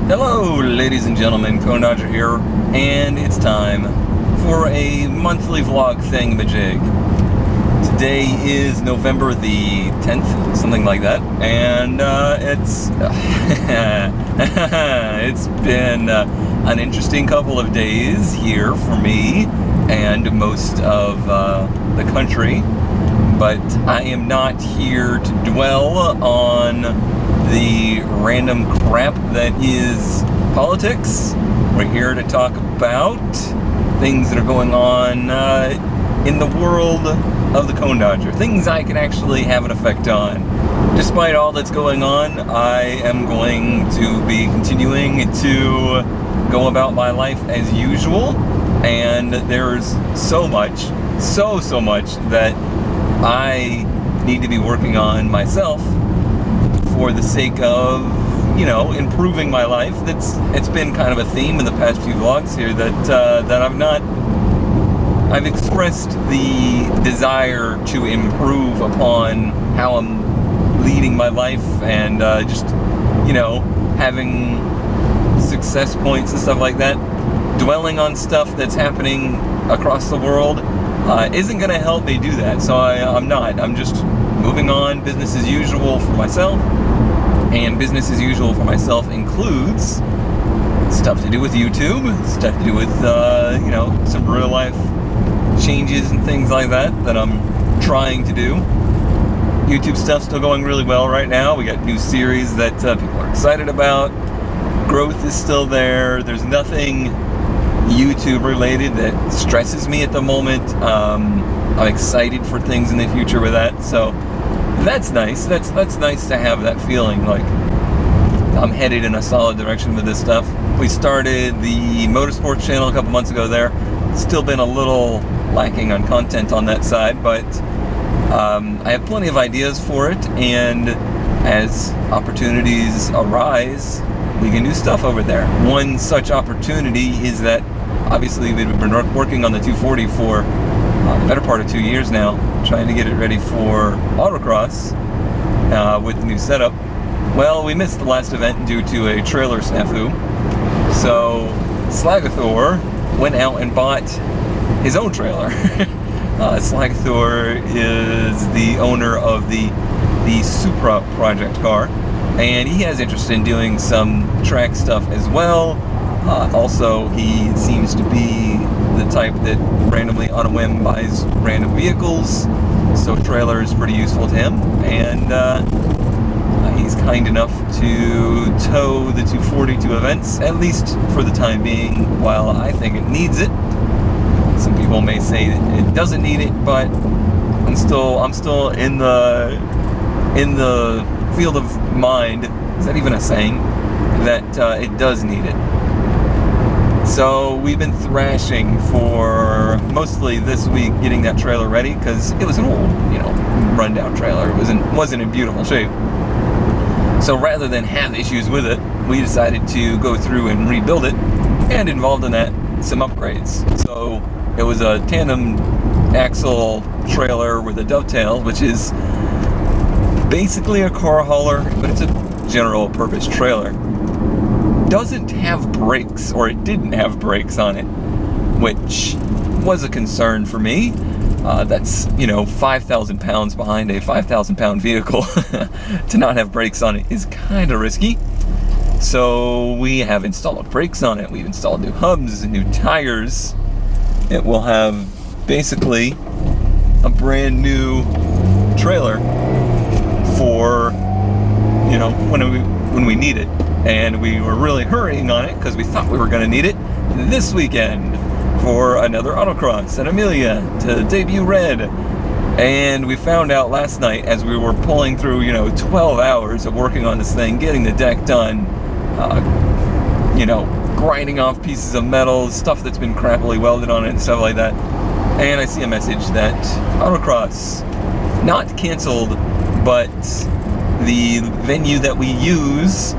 Hello, ladies and gentlemen, Cone Dodger here, and it's time for a monthly vlog thingamajig. Today is November the 10th, something like that, and it's been an interesting couple of days here for me and most of the country, but I am not here to dwell on the random crap that is politics. We're here to talk about things that are going on in the world of the Cone Dodger, things I can actually have an effect on. Despite all that's going on, I am going to be continuing to go about my life as usual, and there's so much that I need to be working on myself for the sake of, improving my life. It's been kind of a theme in the past few vlogs here that I've expressed the desire to improve upon how I'm leading my life and just having success points and stuff like that. Dwelling on stuff that's happening across the world isn't going to help me do that, so I'm just moving on, business as usual for myself. And business as usual for myself includes stuff to do with YouTube, stuff to do with, some real life changes and things like that I'm trying to do. YouTube stuff's still going really well right now. We got new series that people are excited about. Growth is still there. There's nothing YouTube related that stresses me at the moment. I'm excited for things in the future with that, so that's nice. That's nice to have that feeling like I'm headed in a solid direction with this stuff. We started the motorsports channel a couple months ago there. Still been a little lacking on content on that side, but I have plenty of ideas for it, and as opportunities arise, we can do stuff over there. One such opportunity is that obviously we've been working on the 240 for the better part of 2 years now, trying to get it ready for Autocross with the new setup. Well, we missed the last event due to a trailer snafu, so Slagathor went out and bought his own trailer. Slagathor is the owner of the Supra project car, and he has interest in doing some track stuff as well. Also, he seems to be the type that randomly on a whim buys random vehicles, so a trailer is pretty useful to him, and he's kind enough to tow the 240 to events, at least for the time being, while I think it needs it. Some people may say that it doesn't need it, but I'm still in the field of mind, is that even a saying, that it does need it. So we've been thrashing for mostly this week getting that trailer ready, because it was an old, rundown trailer. It wasn't in beautiful shape. So rather than have issues with it, we decided to go through and rebuild it, and involved in that some upgrades. So it was a tandem axle trailer with a dovetail, which is basically a car hauler, but it's a general purpose trailer. Doesn't have brakes, or it didn't have brakes on it, which was a concern for me. That's 5,000 pounds behind a 5,000 pound vehicle. To not have brakes on it is kind of risky. So we have installed brakes on it. We've installed new hubs and new tires. It will have basically a brand new trailer for when we need it. And we were really hurrying on it because we thought we were going to need it this weekend for another Autocross at Amelia to debut red. And we found out last night, as we were pulling through 12 hours of working on this thing, getting the deck done, grinding off pieces of metal, stuff that's been crappily welded on it and stuff like that. And I see a message that Autocross, not canceled, but the venue that we use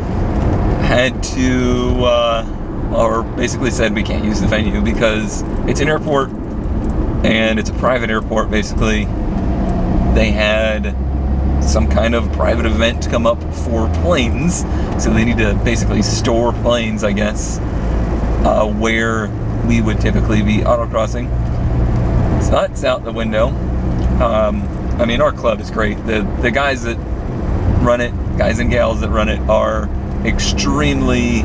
had to, or basically said we can't use the venue because it's an airport and it's a private airport. Basically, they had some kind of private event to come up for planes. So they need to basically store planes, I guess, where we would typically be autocrossing. So that's out the window. I mean, our club is great. The guys that run it, guys and gals that run it, are extremely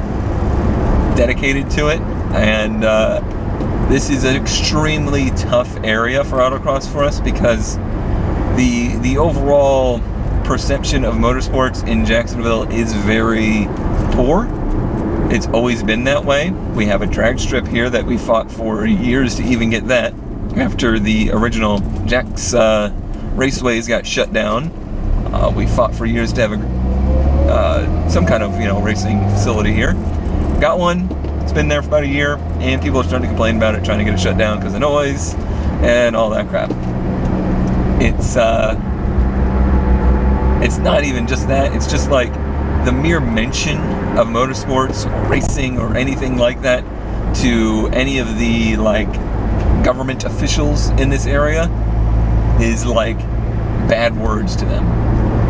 dedicated to it, and this is an extremely tough area for autocross for us, because the overall perception of motorsports in Jacksonville is very poor. It's always been that way. We have a drag strip here that we fought for years to even get that. After the original Jack's raceways got shut down, we fought for years to have some kind of, racing facility here. Got one. It's been there for about a year, and people are starting to complain about it, trying to get it shut down because of noise and all that crap. It's not even just that. It's just like the mere mention of motorsports or racing or anything like that to any of the government officials in this area is like bad words to them.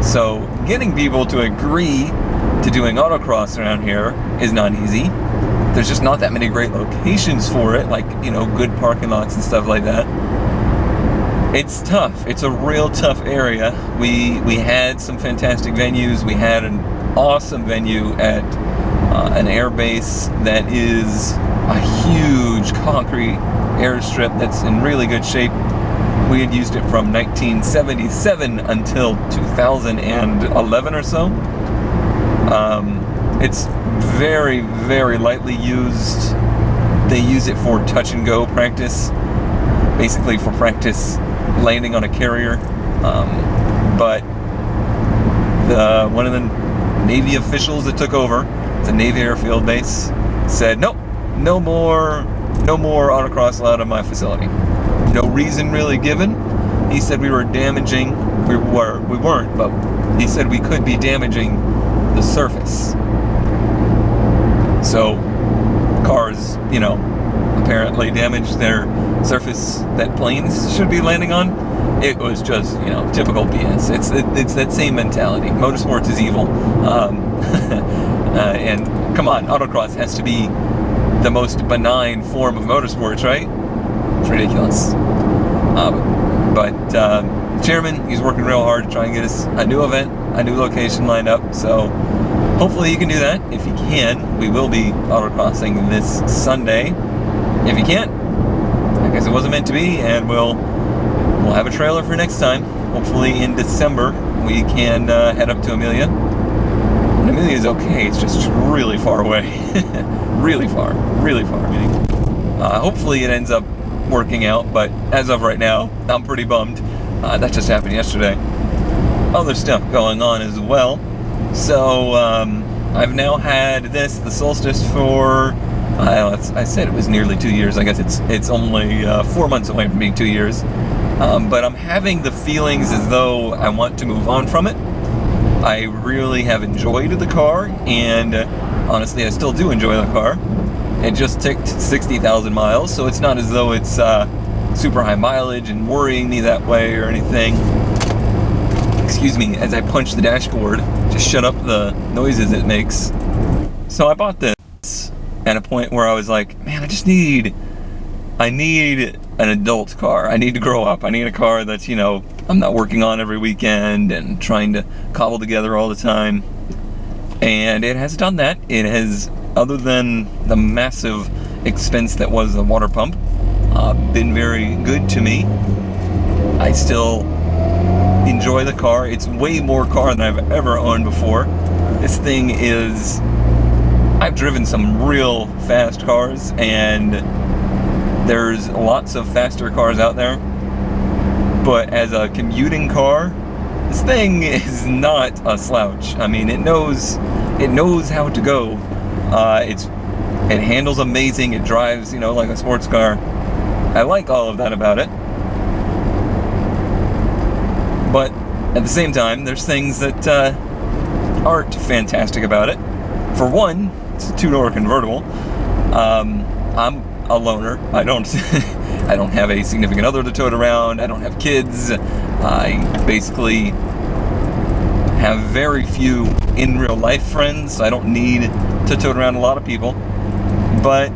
So getting people to agree to doing autocross around here is not easy. There's just not that many great locations for it, good parking lots and stuff like that. It's tough. It's a real tough area. We had some fantastic venues. We had an awesome venue at an air base that is a huge concrete airstrip that's in really good shape. We had used it from 1977 until 2011 or so. It's very, very lightly used. They use it for touch and go practice, basically for practice landing on a carrier. But one of the Navy officials that took over, it's a Navy airfield base, said, nope, no more autocross allowed in my facility. No reason really given. He said we were damaging, we weren't, but he said we could be damaging the surface. So cars, apparently damaged their surface that planes should be landing on. It was just, typical BS. It's that same mentality. Motorsports is evil. And come on, autocross has to be the most benign form of motorsports, right? It's ridiculous. But chairman, he's working real hard to try and get us a new event, a new location lined up. So hopefully he can do that. If he can, we will be autocrossing this Sunday. If he can't, I guess it wasn't meant to be, and we'll have a trailer for next time. Hopefully in December we can head up to Amelia. And Amelia is okay. It's just really far away. really far. Hopefully it ends up working out, but as of right now, I'm pretty bummed. That just happened yesterday. Other stuff going on as well. So I've now had the solstice for I said it was nearly 2 years. I guess it's only 4 months away from being 2 years. But I'm having the feelings as though I want to move on from it. I really have enjoyed the car, and honestly, I still do enjoy the car. It just ticked 60,000 miles, so it's not as though it's super high mileage and worrying me that way or anything. Excuse me, as I punch the dashboard to shut up the noises it makes. So I bought this at a point where I was like, man, I need an adult car. I need to grow up. I need a car that's, I'm not working on every weekend and trying to cobble together all the time. And it has done that. It has, other than the massive expense that was the water pump, been very good to me. I still enjoy the car. It's way more car than I've ever owned before. This thing is, I've driven some real fast cars, and there's lots of faster cars out there, but as a commuting car, this thing is not a slouch. I mean, it knows how to go. It handles amazing. It drives, like a sports car. I like all of that about it. But at the same time, there's things that aren't fantastic about it. For one, it's a 2-door convertible. I'm a loner. I don't have a significant other to tote around. I don't have kids. I basically have very few in real life friends. I don't need to tote around a lot of people. But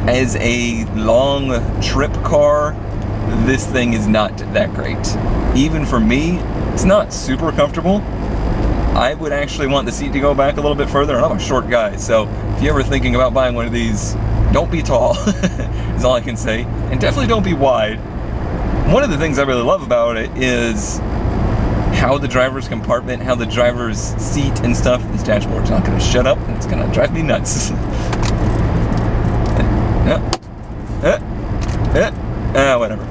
as a long trip car, this thing is not that great. Even for me, it's not super comfortable. I would actually want the seat to go back a little bit further, and I'm a short guy, so if you're ever thinking about buying one of these, don't be tall, is all I can say, and definitely don't be wide. One of the things I really love about it is how the driver's compartment, how the driver's seat and stuff, this dashboard's not going to shut up, and it's going to drive me nuts. Whatever.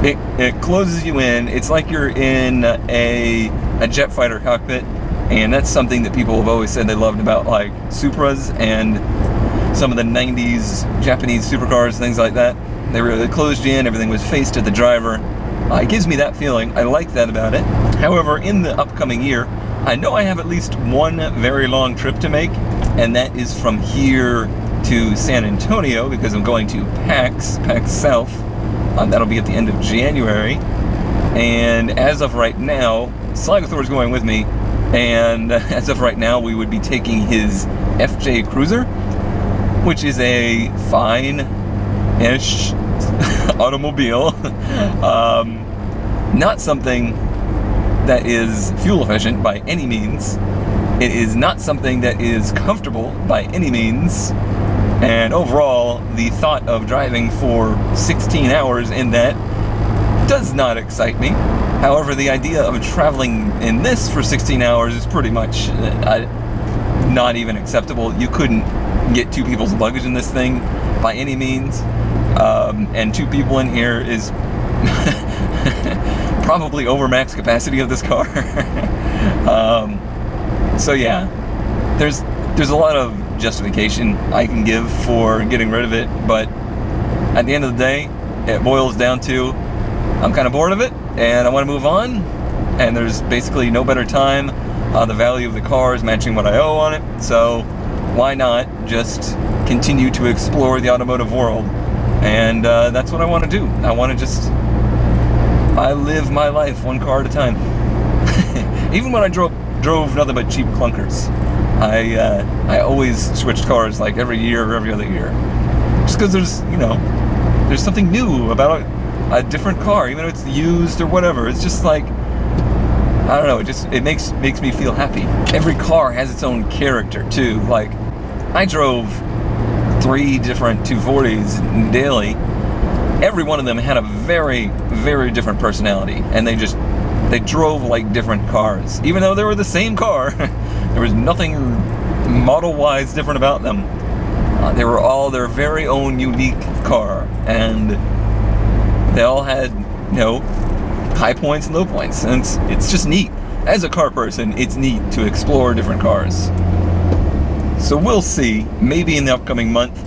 It closes you in. It's like you're in a jet fighter cockpit, and that's something that people have always said they loved about like Supras and some of the 90s Japanese supercars, things like that. They really closed you in, everything was faced at the driver. It gives me that feeling. I like that about it. However, in the upcoming year, I know I have at least one very long trip to make, and that is from here to San Antonio, because I'm going to PAX South. That'll be at the end of January. And as of right now, Slagathor's going with me, and as of right now, we would be taking his FJ Cruiser, which is a fine-ish automobile. Not something that is fuel efficient by any means. It is not something that is comfortable by any means. And overall, the thought of driving for 16 hours in that does not excite me. However, the idea of traveling in this for 16 hours is pretty much not even acceptable. You couldn't get two people's luggage in this thing by any means. And two people in here is probably over max capacity of this car. So yeah, there's a lot of justification I can give for getting rid of it, but at the end of the day, it boils down to I'm kind of bored of it and I want to move on, and there's basically no better time. The value of the car is matching what I owe on it, so why not just continue to explore the automotive world? And that's what I want to do. I live my life one car at a time. Even when I drove nothing but cheap clunkers, I always switched cars like every year or every other year, just because there's something new about a different car, even if it's used or whatever. It's just like, I don't know, it makes me feel happy. Every car has its own character too. Like, I drove 3 different 240s daily. Every one of them had a very, very different personality, and they drove like different cars. Even though they were the same car, there was nothing model-wise different about them. They were all their very own unique car, and they all had, high points and low points, and it's just neat. As a car person, it's neat to explore different cars. So we'll see. Maybe in the upcoming month,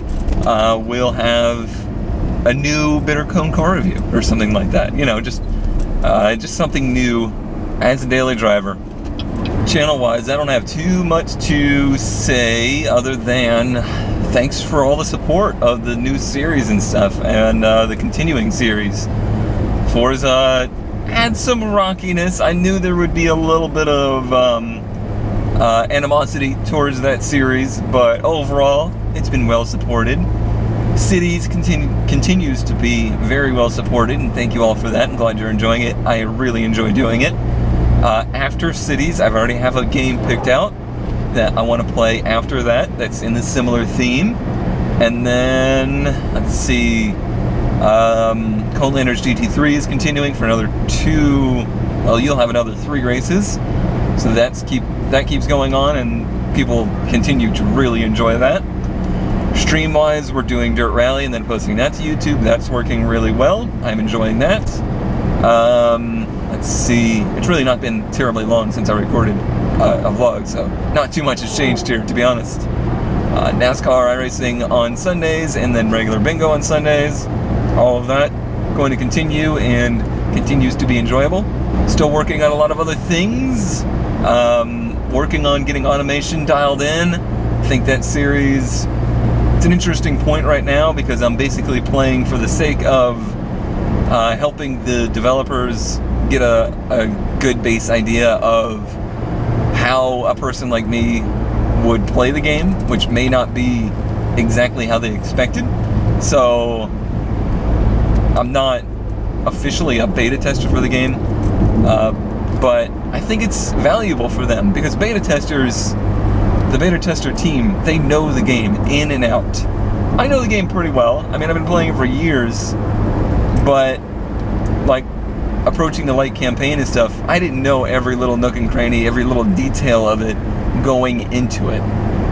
we'll have a new Bitter Cone car review or something like that. Just something new as a daily driver. Channel-wise, I don't have too much to say other than thanks for all the support of the new series and stuff, and the continuing series. Forza had some rockiness. I knew there would be a little bit of animosity towards that series, but overall, it's been well supported. Cities continues to be very well supported, and thank you all for that. I'm glad you're enjoying it. I really enjoy doing it. After Cities, I already have a game picked out that I want to play after that, that's in the similar theme. And then, let's see, Conelanders GT3 is continuing for another 2, well, you'll have another 3 races. So that keeps going on, and people continue to really enjoy that. Stream-wise, we're doing Dirt Rally and then posting that to YouTube. That's working really well. I'm enjoying that. Let's see. It's really not been terribly long since I recorded a vlog, so not too much has changed here, to be honest. NASCAR iRacing on Sundays, and then regular bingo on Sundays. All of that going to continue and continues to be enjoyable. Still working on a lot of other things. Working on getting automation dialed in. I think that series, it's an interesting point right now because I'm basically playing for the sake of helping the developers get a good base idea of how a person like me would play the game, which may not be exactly how they expected. So I'm not officially a beta tester for the game, but I think it's valuable for them because the beta tester team, they know the game in and out. I know the game pretty well. I mean, I've been playing it for years, but like approaching the light campaign and stuff, I didn't know every little nook and cranny, every little detail of it going into it.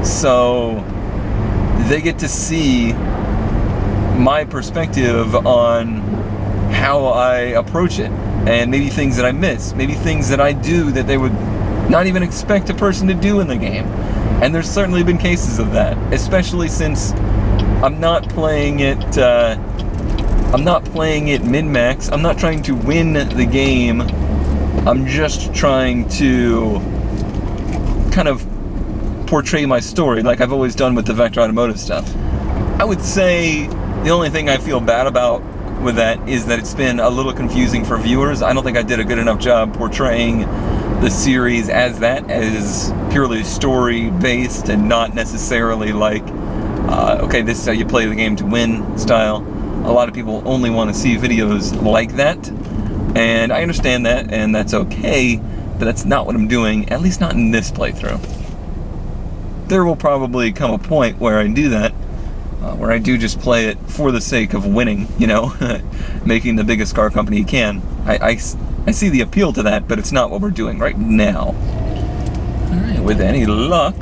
So they get to see my perspective on how I approach it, and maybe things that I miss, maybe things that I do that they would not even expect a person to do in the game. And there's certainly been cases of that, especially since I'm not playing it min-max. I'm not trying to win the game. I'm just trying to kind of portray my story like I've always done with the Vector Automotive stuff. I would say the only thing I feel bad about with that is that it's been a little confusing for viewers. I don't think I did a good enough job portraying the series as purely story-based and not necessarily like, okay, this is how you play the game to win style. A lot of people only want to see videos like that, and I understand that, and that's okay, but that's not what I'm doing, at least not in this playthrough. There will probably come a point where I do that, where I do just play it for the sake of winning, you know, making the biggest car company you can. I see the appeal to that, but it's not what we're doing right now. Alright, with any luck,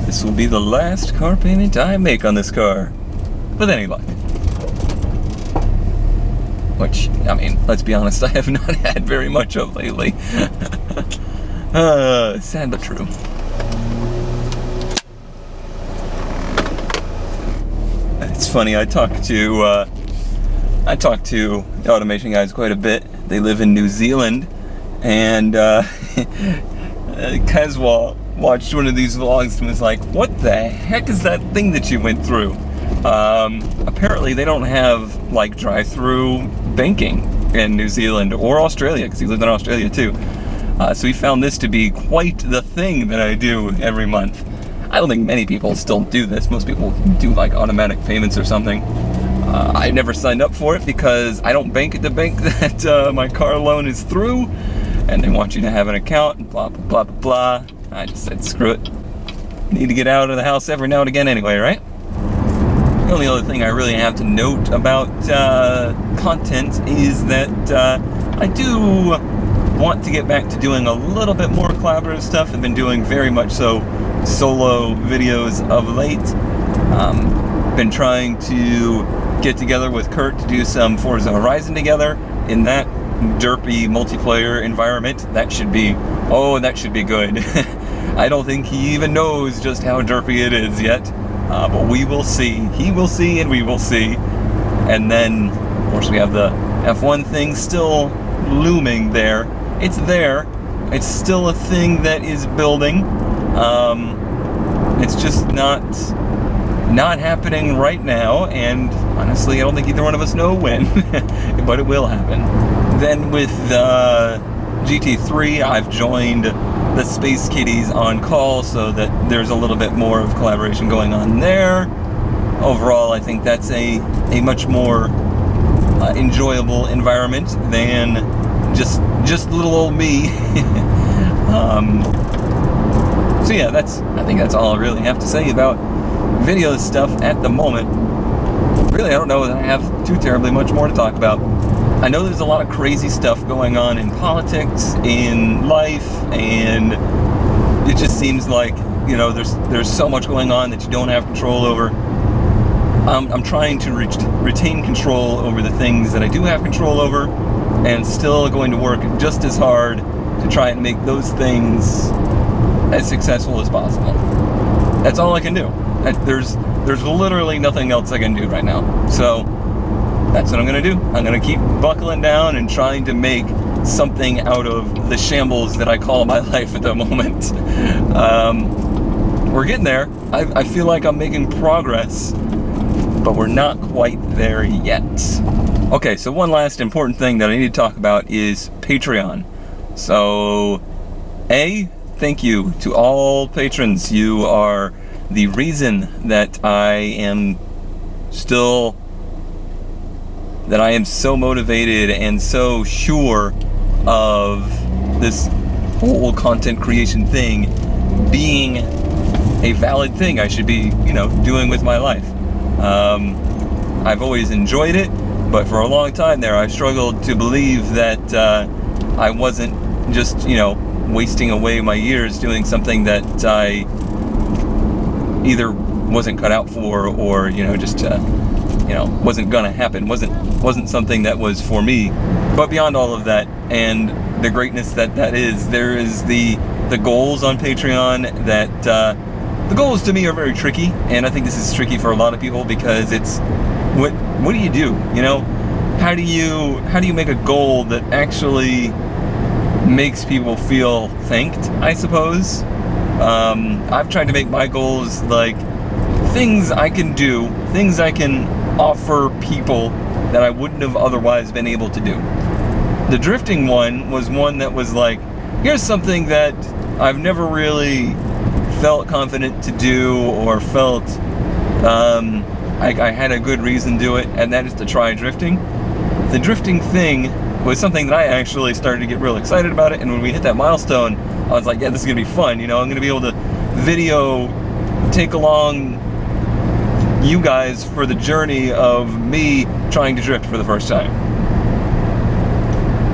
this will be the last car payment I make on this car. With any luck. Which, I mean, let's be honest, I have not had very much of lately. Sad but true. It's funny, I talk to the automation guys quite a bit. They live in New Zealand, and Caswell watched one of these vlogs and was like, what the heck is that thing that you went through? Apparently they don't have like drive-through banking in New Zealand or Australia, because he lived in Australia too. So he found this to be quite the thing that I do every month. I don't think many people still do this. Most people do like automatic payments or something. I never signed up for it because I don't bank at the bank that my car loan is through, and they want you to have an account, and blah, blah, blah, blah. I just said, screw it. Need to get out of the house every now and again anyway, right? The only other thing I really have to note about content is that I do want to get back to doing a little bit more collaborative stuff. I've been doing very much so solo videos of late. Been trying to get together with Kurt to do some Forza Horizon together in that derpy multiplayer environment. That should be good. I don't think he even knows just how derpy it is yet, but we will see. He will see and we will see. And then, of course, we have the F1 thing still looming there. It's there. It's still a thing that is building. It's just not happening right now, and honestly I don't think either one of us know when, but it will happen. Then with GT3, I've joined the Space Kitties on call so that there's a little bit more of collaboration going on there. Overall, I think that's a much more enjoyable environment than just little old me. So yeah, I think that's all I really have to say about video stuff at the moment. Really, I don't know that I have too terribly much more to talk about. I know there's a lot of crazy stuff going on in politics, in life, and it just seems like, you know, there's so much going on that you don't have control over. I'm trying to retain control over the things that I do have control over, and still going to work just as hard to try and make those things as successful as possible. That's all I can do. There's literally nothing else I can do right now. So that's what I'm gonna do. I'm gonna keep buckling down and trying to make something out of the shambles that I call my life at the moment. We're getting there. I feel like I'm making progress, but we're not quite there yet. Okay, so one last important thing that I need to talk about is Patreon. So, thank you to all patrons. You are the reason that I am so motivated and so sure of this whole content creation thing being a valid thing I should be, doing with my life. I've always enjoyed it, but for a long time there, I struggled to believe that I wasn't just, wasting away my years doing something that I either wasn't cut out for, or just wasn't gonna happen, wasn't something that was for me. But beyond all of that, and the greatness that is, there is the goals on Patreon that the goals to me are very tricky, and I think this is tricky for a lot of people, because it's what do you do? How do you make a goal that actually makes people feel thanked, I suppose. I've tried to make my goals like things I can do, things I can offer people that I wouldn't have otherwise been able to do. The drifting one was one that was like, here's something that I've never really felt confident to do, or felt I had a good reason to do it, and that is to try drifting. The drifting thing was something that I actually started to get real excited about it, and when we hit that milestone, I was like, yeah, this is gonna be fun. I'm gonna be able to take along you guys for the journey of me trying to drift for the first time.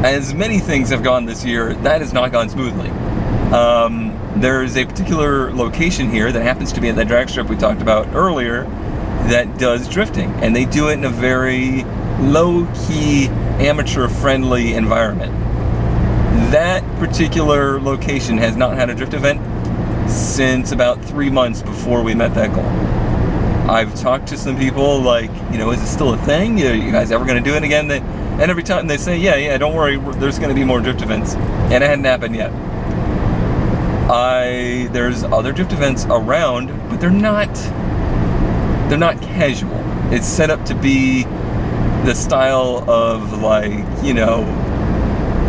As many things have gone this year, that has not gone smoothly. There's a particular location here that happens to be at that drag strip we talked about earlier that does drifting, and they do it in a very low-key, amateur-friendly environment. That particular location has not had a drift event since about 3 months before we met that goal. I've talked to some people like, is it still a thing? You guys ever going to do it again? And every time they say, yeah, don't worry, there's going to be more drift events. And it hadn't happened yet. There's other drift events around, but they're not casual. It's set up to be the style of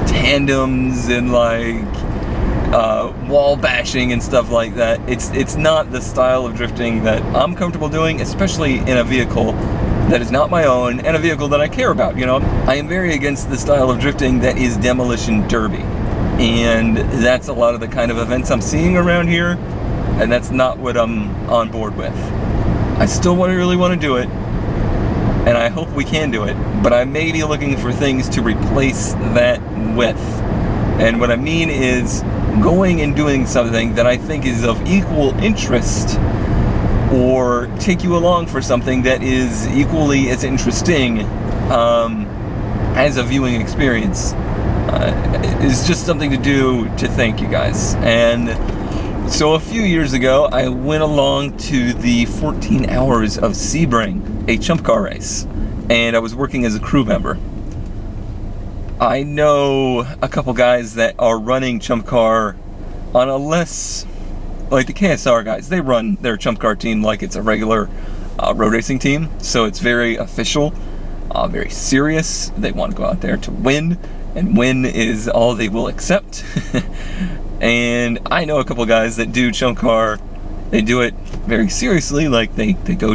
tandems and wall bashing and stuff like that. It's not the style of drifting that I'm comfortable doing, especially in a vehicle that is not my own and a vehicle that I care about. I am very against the style of drifting that is demolition derby, and that's a lot of the kind of events I'm seeing around here, and that's not what I'm on board with. I still really want to do it, and I hope we can do it, but I may be looking for things to replace that with. And what I mean is going and doing something that I think is of equal interest, or take you along for something that is equally as interesting as a viewing experience. It's just something to do to thank you guys. And so a few years ago, I went along to the 14 Hours of Sebring, a Chump Car race, and I was working as a crew member. I know a couple guys that are running Chump Car on a less, like the KSR guys, they run their Chump Car team like it's a regular road racing team, so it's very official, very serious. They want to go out there to win, and win is all they will accept. And I know a couple guys that do Chump Car. They do it very seriously, like they do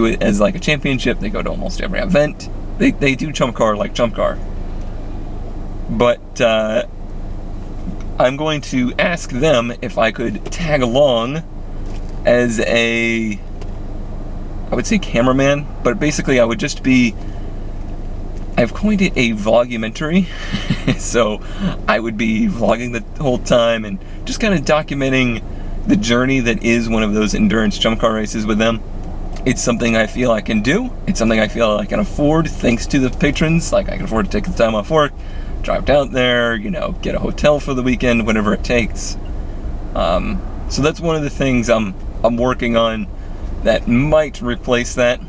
it as like a championship. They go to almost every event. They do Chump Car like Chump Car. But I'm going to ask them if I could tag along as I would say cameraman, but basically I would just be, I've coined it a vlogumentary. So I would be vlogging the whole time and just kind of documenting the journey that is one of those endurance Chump Car races with them. It's something I feel I can do. It's something I feel I can afford thanks to the patrons. Like, I can afford to take the time off work, drive down there, get a hotel for the weekend, whatever it takes. So that's one of the things I'm working on that might replace that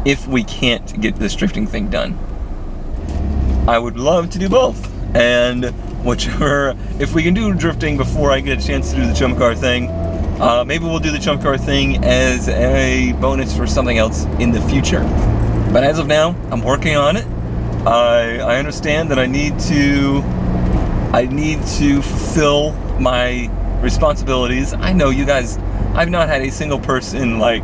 if we can't get this drifting thing done. I would love to do both, and whichever, if we can do drifting before I get a chance to do the Chump Car thing, maybe we'll do the Chump Car thing as a bonus for something else in the future. But as of now, I'm working on it. I understand that I need to I need to fulfill my responsibilities. I know you guys, I've not had a single person like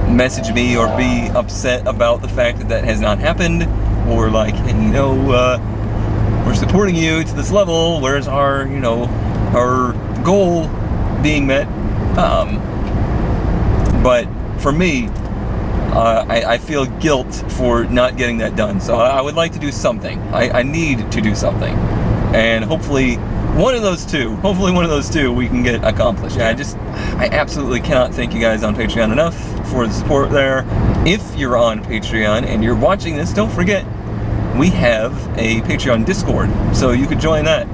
message me or be upset about the fact that that has not happened, or like, hey, you know, we're supporting you to this level, where's our, you know, our goal being met. But for me, I feel guilt for not getting that done. So I would like to do something. I need to do something. And hopefully one of those two we can get accomplished. Yeah, I absolutely cannot thank you guys on Patreon enough for the support there. If you're on Patreon and you're watching this, don't forget, we have a Patreon Discord, so you could join that.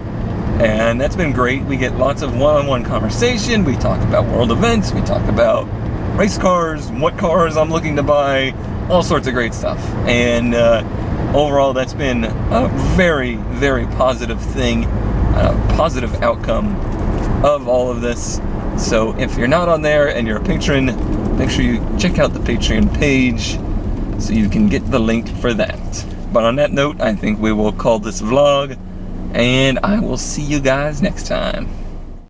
And that's been great. We get lots of one-on-one conversation. We talk about world events. We talk about race cars, what cars I'm looking to buy, all sorts of great stuff. And overall, that's been a very, very positive thing, a positive outcome of all of this. So if you're not on there and you're a patron, make sure you check out the Patreon page so you can get the link for that. But on that note, I think we will call this vlog, and I will see you guys next time.